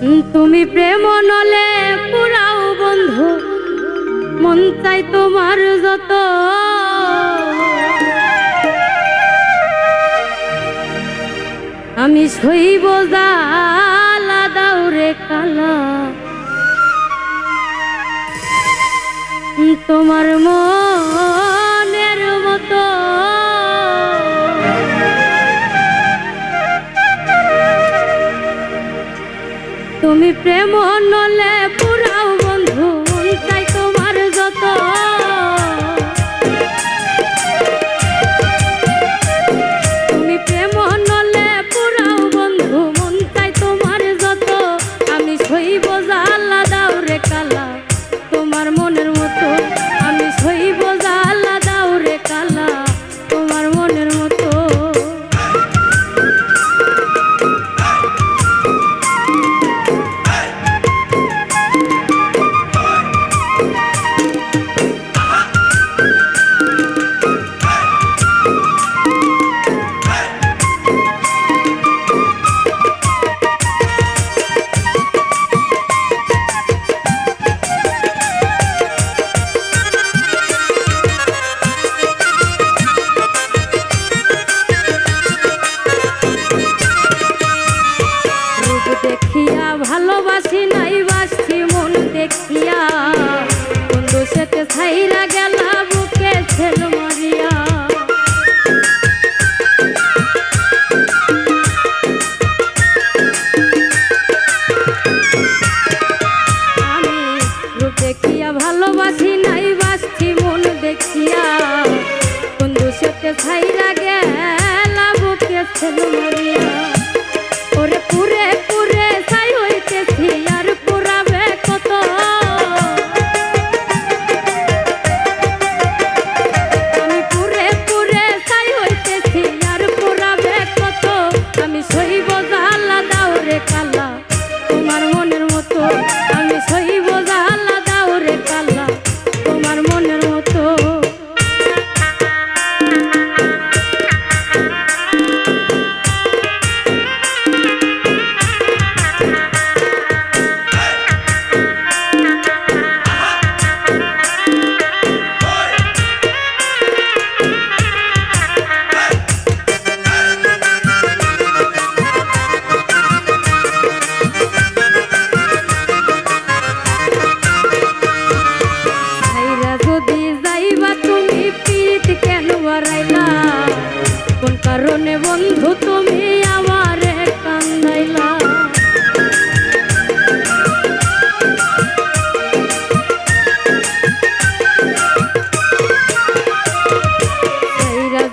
তুমি প্রেম নলে পুরাও বন্ধু, মন চাই তোমার যত। আমি সইব জ্বালা দাউরে কালা, তোমার মনের মতো। তুমি প্রেম নলে পুরাও বন্ধু, মন চাই তোমার যত। তুমি প্রেম নলে পুরাও বন্ধু, মন চাই তোমার যত। আমি সইব জ্বালা দাউরে কালা, তোমার মনের মতো। আমি সইব জ্বালা দাউরে কালা, তোমার মনের মতো। দেখিয়া ভালোবাসি নাই বাসছি মন দেখিয়া, বন্ধু সেতে ছাইরা গেলা বুকে ছেল মারিয়া। আমি রূপ দেখিয়া ভালোবাসি নাই বাসছি মন দেখিয়া, বন্ধু সেতে ছাইরা গেলা বুকে ছেল মারিয়া। ওরে পুরে পুরে ছাই হইতেছি আর পুরাবে কত। আমি পুরে পুরে ছাই হইতেছি আর পুরাবে কত। আমি সইব জ্বালা দাউরে কালা, তোমার মনের মতো। আমি সইব জ্বালা দাউরে কালা, তোমার মনের মতো। কোন কারণে বন্ধু তুমি আমারে কান্দাইলা?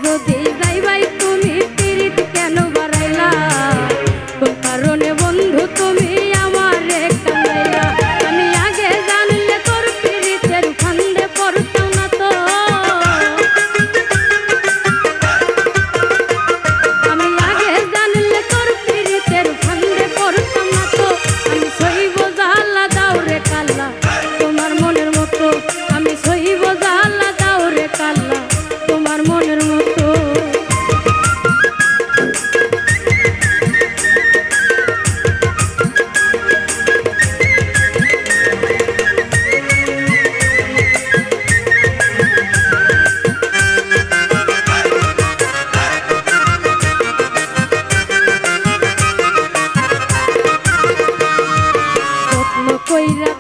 যদি যাইবাই তুমি পিরিত কেন বাড়াইলা? কোন কারণে বন্ধু তুমি আমারে কান্দাইলা? আমি আগে জানলে তোর পিরিতের ফান্দে পড়তাম না তো। কইরা